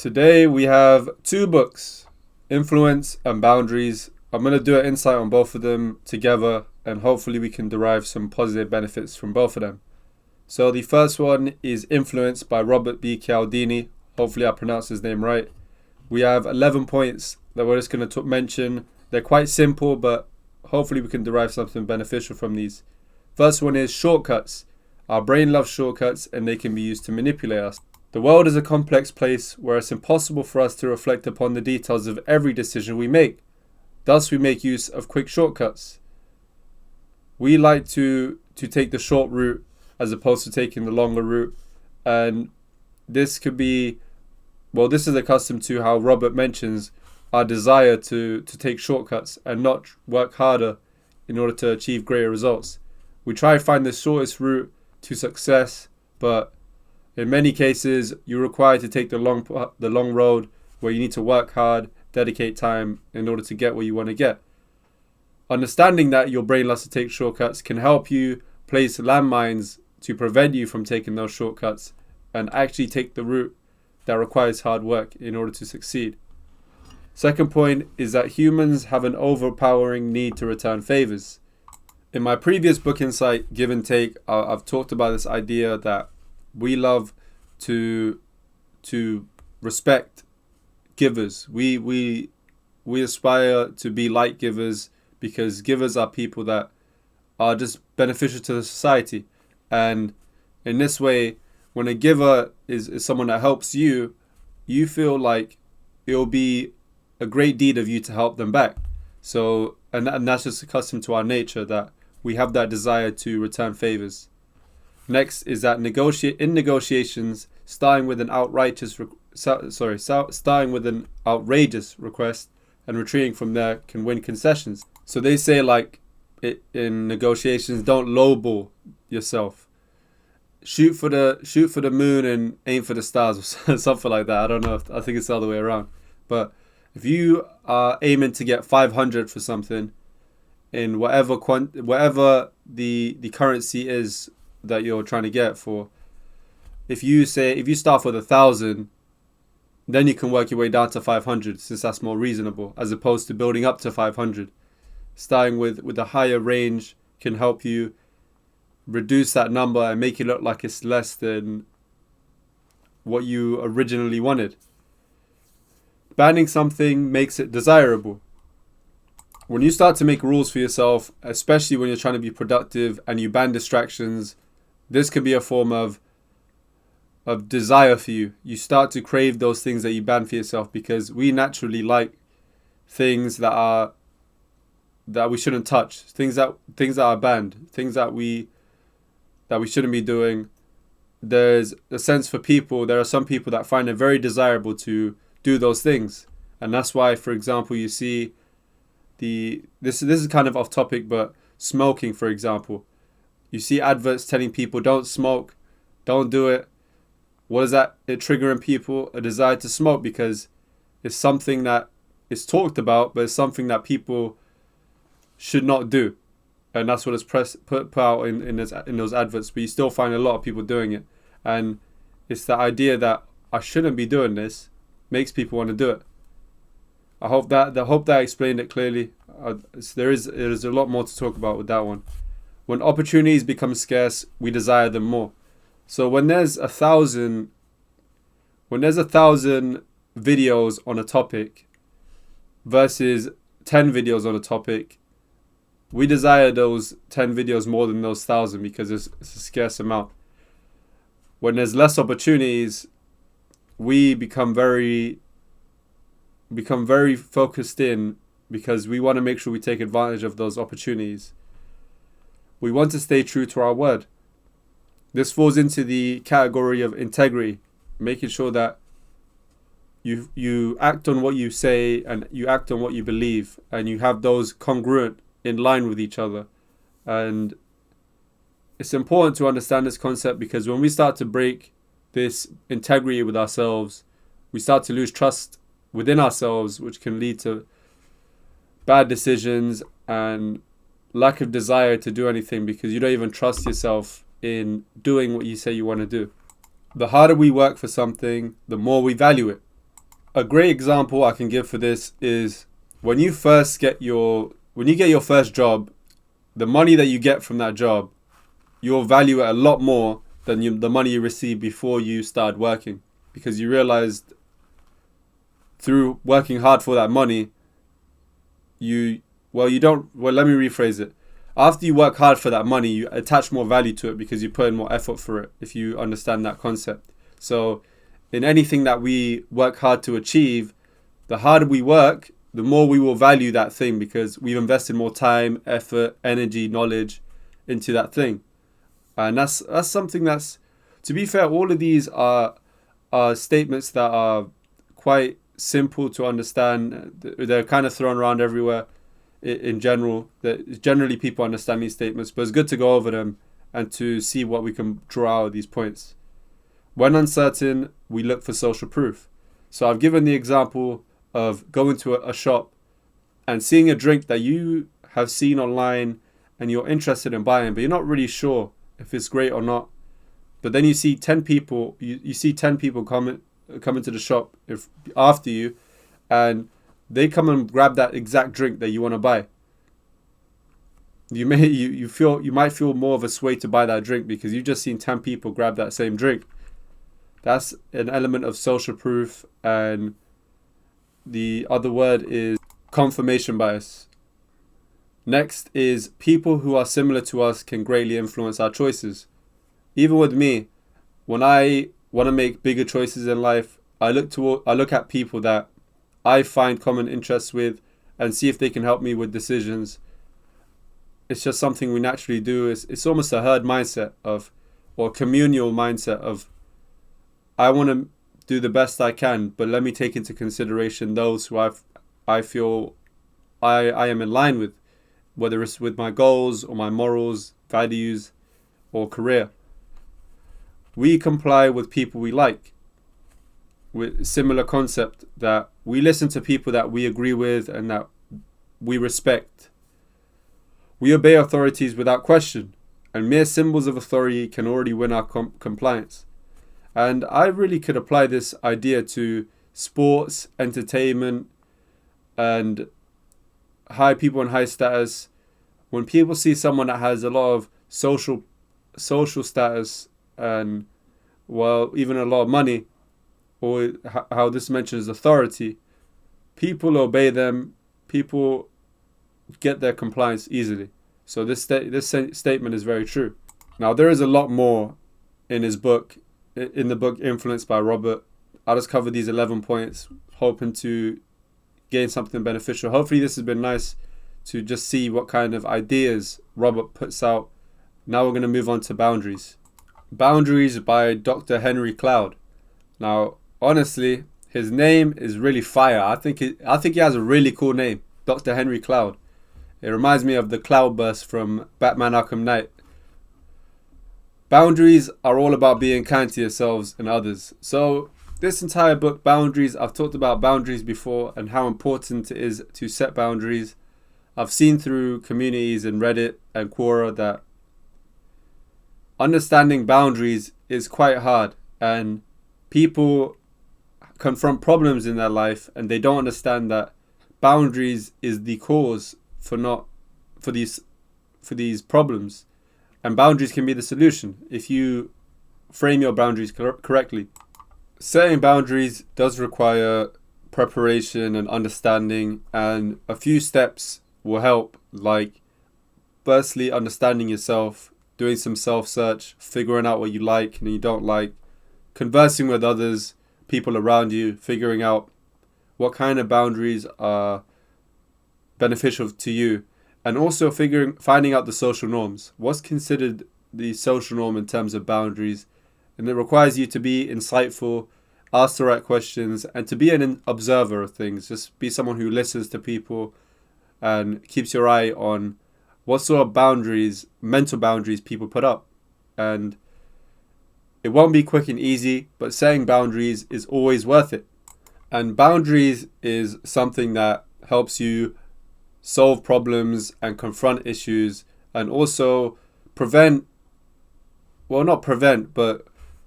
Today we have two books, Influence and Boundaries. I'm going to do an insight on both of them together and hopefully we can derive some positive benefits from both of them. So the first one is Influence by Robert B. Cialdini. Hopefully I pronounced his name right. We have 11 points that we're just going to mention. They're quite simple, but hopefully we can derive something beneficial from these. First one is shortcuts. Our brain loves shortcuts and they can be used to manipulate us. The world is a complex place where it's impossible for us to reflect upon the details of every decision we make. Thus, we make use of quick shortcuts. We like to take the short route as opposed to taking the longer route. And this could be, this is accustomed to how Robert mentions our desire to take shortcuts and not work harder in order to achieve greater results. We try to find the shortest route to success, but in many cases, you're required to take the long road where you need to work hard, dedicate time in order to get what you want to get. Understanding that your brain loves to take shortcuts can help you place landmines to prevent you from taking those shortcuts and actually take the route that requires hard work in order to succeed. Second point is that humans have an overpowering need to return favors. In my previous book insight, Give and Take, I've talked about this idea that we love to respect givers. We aspire to be like givers because givers are people that are just beneficial to the society. And in this way, when a giver is someone that helps you, you feel like it'll be a great deed of you to help them back. So, and that's just accustomed to our nature that we have that desire to return favors. Next is that in negotiations, starting with an outrageous request and retreating from there can win concessions. So they say in negotiations, don't lowball yourself. Shoot for the moon and aim for the stars or something like that. I don't know. I think it's the other way around. But if you are aiming to get 500 for something in whatever the currency is that you're trying to get for, if you start with 1,000, then you can work your way down to 500 since that's more reasonable, as opposed to building up to 500. Starting with a higher range can help you reduce that number and make it look like it's less than what you originally wanted. Banning something makes it desirable. When you start to make rules for yourself, especially when you're trying to be productive and you ban distractions, this can be a form of desire for you. You start to crave those things that you ban for yourself because we naturally like things that we shouldn't touch, things that are banned, things that we shouldn't be doing. There's a sense for people. There are some people that find it very desirable to do those things, and that's why, for example, you see this is kind of off topic, but smoking, for example. You see adverts telling people don't smoke, don't do it. What is that? It triggering people a desire to smoke because it's something that is talked about, but it's something that people should not do, and that's what is put out in those adverts. But you still find a lot of people doing it, and it's the idea that I shouldn't be doing this makes people want to do it. I hope that I explained it clearly. There is a lot more to talk about with that one. When opportunities become scarce, we desire them more. So when there's 1,000 videos on a topic versus 10 videos on a topic, we desire those 10 videos more than those 1,000 because it's a scarce amount. When there's less opportunities, we become very focused in because we want to make sure we take advantage of those opportunities. We want to stay true to our word. This falls into the category of integrity, making sure that you act on what you say and you act on what you believe, and you have those congruent in line with each other. And it's important to understand this concept because when we start to break this integrity with ourselves, we start to lose trust within ourselves, which can lead to bad decisions and lack of desire to do anything because you don't even trust yourself in doing what you say you want to do. The harder we work for something, the more we value it. A great example I can give for this is when you get your first job, the money that you get from that job, you'll value it a lot more than the money you received before you started working, because you realized through working hard for that money, let me rephrase it. After you work hard for that money, you attach more value to it because you put in more effort for it, if you understand that concept. So in anything that we work hard to achieve, the harder we work, the more we will value that thing because we've invested more time, effort, energy, knowledge into that thing. And that's something that's, to be fair, all of these are statements that are quite simple to understand. They're kind of thrown around everywhere in general. That generally people understand these statements, but it's good to go over them and to see what we can draw out of these points. When uncertain, we look for social proof. So I've given the example of going to a shop and seeing a drink that you have seen online and you're interested in buying, but you're not really sure if it's great or not. But then you see 10 people, you see 10 people come into the shop after you, and they come and grab that exact drink that you want to buy. You might feel more of a sway to buy that drink because you've just seen 10 people grab that same drink. That's an element of social proof, and the other word is confirmation bias. Next is people who are similar to us can greatly influence our choices. Even with me, when I want to make bigger choices in life, I look at people that I find common interests with and see if they can help me with decisions. It's just something we naturally do. It's almost a herd mindset or communal mindset of, I want to do the best I can, but let me take into consideration those who I feel I am in line with, whether it's with my goals or my morals, values, or career. We comply with people we like, with similar concept that we listen to people that we agree with and that we respect. We obey authorities without question, and mere symbols of authority can already win our compliance. And I really could apply this idea to sports, entertainment, and high people in high status. When people see someone that has a lot of social status and, well, even a lot of money, or how this mentions authority, people obey them. People get their compliance easily. So this statement is very true. Now, there is a lot more in the book Influenced by Robert. I'll just cover these 11 points, hoping to gain something beneficial. Hopefully this has been nice to just see what kind of ideas Robert puts out. Now we're going to move on to Boundaries. Boundaries by Dr. Henry Cloud. Now, honestly, his name is really fire. I think he has a really cool name, Dr. Henry Cloud. It reminds me of the Cloudburst from Batman Arkham Knight. Boundaries are all about being kind to yourselves and others. So this entire book, Boundaries, I've talked about boundaries before and how important it is to set boundaries. I've seen through communities in Reddit and Quora that understanding boundaries is quite hard, and people confront problems in their life and they don't understand that boundaries is the cause for these problems, and boundaries can be the solution if you frame your boundaries correctly. Setting boundaries does require preparation and understanding, and a few steps will help, like firstly understanding yourself, doing some self-search, figuring out what you like and you don't like, conversing with others, people around you, figuring out what kind of boundaries are beneficial to you, and also finding out the social norms. What's considered the social norm in terms of boundaries? And it requires you to be insightful, ask the right questions, and to be an observer of things. Just be someone who listens to people and keeps your eye on what sort of boundaries, mental boundaries people put up. And it won't be quick and easy, but setting boundaries is always worth it. And boundaries is something that helps you solve problems and confront issues, and also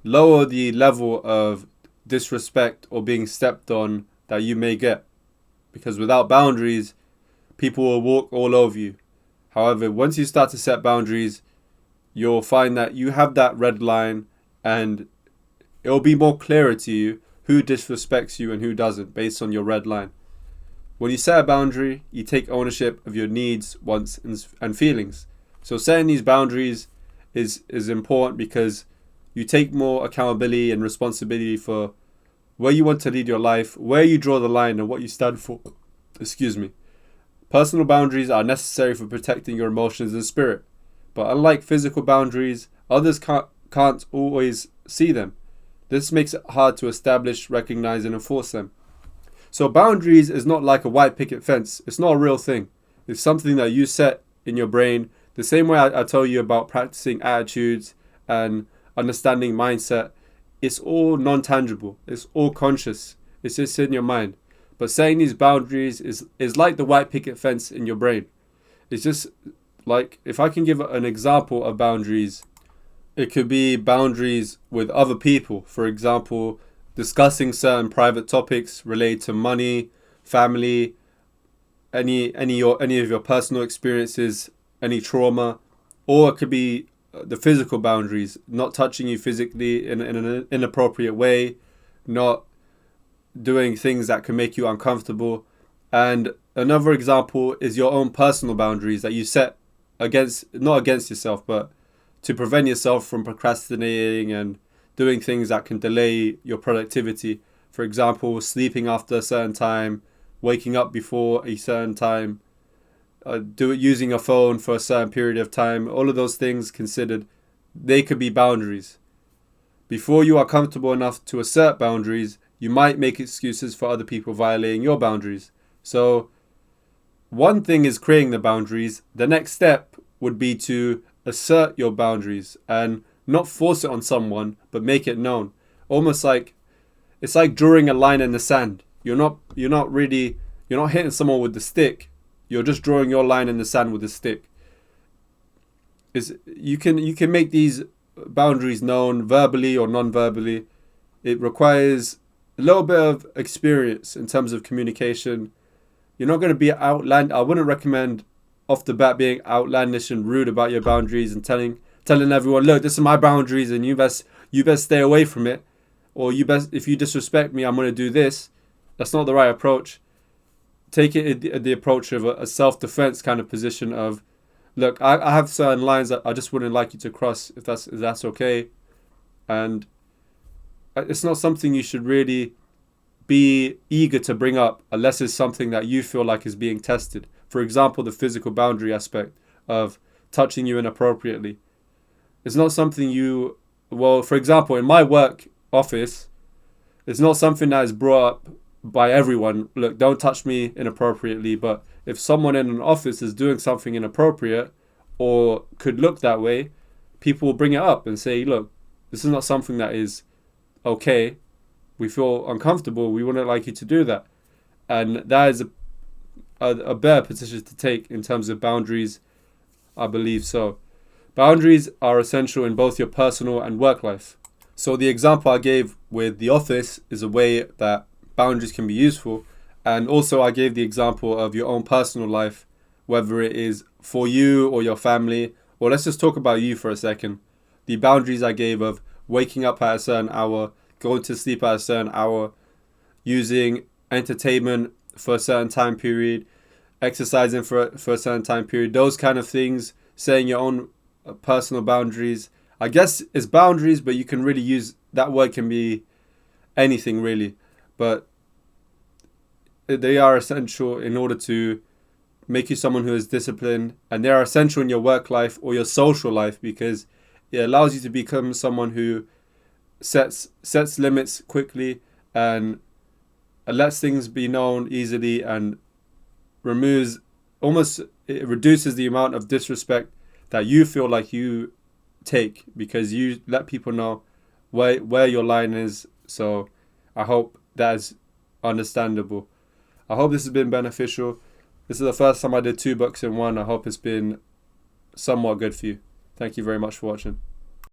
lower the level of disrespect or being stepped on that you may get. Because without boundaries, people will walk all over you. However, once you start to set boundaries, you'll find that you have that red line, and it'll be more clearer to you who disrespects you and who doesn't based on your red line. When you set a boundary, you take ownership of your needs, wants, and feelings. So setting these boundaries is important because you take more accountability and responsibility for where you want to lead your life, where you draw the line, and what you stand for. Personal boundaries are necessary for protecting your emotions and spirit. But unlike physical boundaries, others can't always see them. This makes it hard to establish, recognize, and enforce them. So boundaries is not like a white picket fence. It's not a real thing. It's something that you set in your brain. The same way I tell you about practicing attitudes and understanding mindset, it's all non-tangible. It's all conscious. It's just in your mind. But setting these boundaries is like the white picket fence in your brain. It's just like, if I can give an example of boundaries, it could be boundaries with other people. For example, discussing certain private topics related to money, family, any of your personal experiences, any trauma. Or it could be the physical boundaries, not touching you physically in an inappropriate way, not doing things that can make you uncomfortable. And another example is your own personal boundaries that you set not against yourself, but to prevent yourself from procrastinating and doing things that can delay your productivity. For example, sleeping after a certain time, waking up before a certain time, using a phone for a certain period of time. All of those things considered, they could be boundaries. Before you are comfortable enough to assert boundaries, you might make excuses for other people violating your boundaries. So one thing is creating the boundaries. The next step would be to assert your boundaries and not force it on someone, but make it known. Almost like, it's like drawing a line in the sand. You're not hitting someone with the stick. You're just drawing your line in the sand with a stick. You can make these boundaries known verbally or non-verbally. It requires a little bit of experience in terms of communication. You're not going to be outlandish. I wouldn't recommend off the bat being outlandish and rude about your boundaries and telling everyone, look, this is my boundaries and you best stay away from it. Or if you disrespect me, I'm going to do this. That's not the right approach. Take it the approach of a self-defense kind of position of, look, I have certain lines that I just wouldn't like you to cross, if that's okay. And it's not something you should really be eager to bring up unless it's something that you feel like is being tested. For example, the physical boundary aspect of touching you inappropriately. It's not something for example, in my work office, it's not something that is brought up by everyone. Look, don't touch me inappropriately. But if someone in an office is doing something inappropriate or could look that way, people will bring it up and say, look, this is not something that is okay. We feel uncomfortable. We wouldn't like you to do that. And that is a better position to take in terms of boundaries, I believe so. Boundaries are essential in both your personal and work life. So the example I gave with the office is a way that boundaries can be useful. And also I gave the example of your own personal life, whether it is for you or your family, or let's just talk about you for a second. The boundaries I gave of waking up at a certain hour, going to sleep at a certain hour, using entertainment for a certain time period, exercising for a certain time period, those kind of things, setting your own personal boundaries. I guess it's boundaries, but you can really use that word, can be anything really. But they are essential in order to make you someone who is disciplined, and they are essential in your work life or your social life because it allows you to become someone who sets limits quickly and lets things be known easily, and it reduces the amount of disrespect that you feel like you take because you let people know where your line is. So I hope that is understandable. I hope this has been beneficial. This is the first time I did 2 books in one. I hope it's been somewhat good for you. Thank you very much for watching.